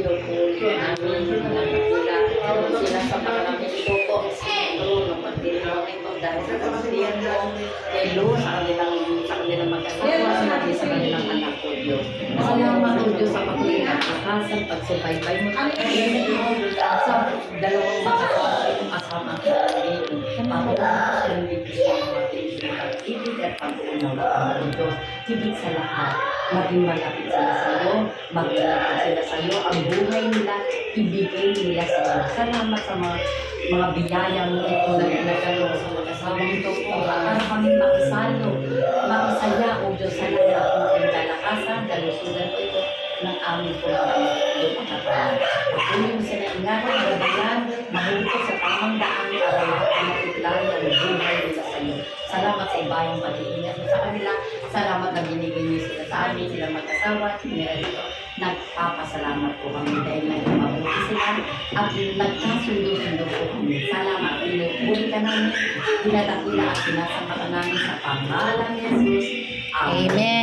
pinupuli namin mga nakila. Sinasama namin ito po ang sino na pagdilawin ko dahil sa kapatid mo. Kay Lord, sa kanilang mag-asawa, sinabi sa kanilang anak ko Diyos. Salamat o Diyos sa patuloy na kakasan, pagsubaybay mo. Sa dalawang mag-asawa yung kasama ko dito. Panginoon sa hindi sa mga ibig at pag-unawa ng Diyos. Higit sa lahat, maging malapit sila sa iyo, mag-ingat sila sa iyo, ang buhay nila, ibigay nila sa iyo. Salamat sa mga biyayang ito na ginagano sa mag-asawang ito po. Para kami makisalo, makisaya o Diyos sa lahat ng kalakasan, kalusugan ko ito ng aming pagkakataon. Patuloy mo sila ingatan, gabayan, mahugot sa tamang daan para lahat ng matiklayan ang buhay nila sa iyo. Salamat sa ibayang pag-iingat mo sa kanila. Salamat na binigay niyo sila sa amin, sila mag-asawa, sinira. Nagpapasalamat po kami dahil nagmabuti sila at nagkasundo-sundo po kami. Salamat, pinupuli ka namin, pinadakila at sinasamba ka namin sa pangalan ni Jesus. Amen.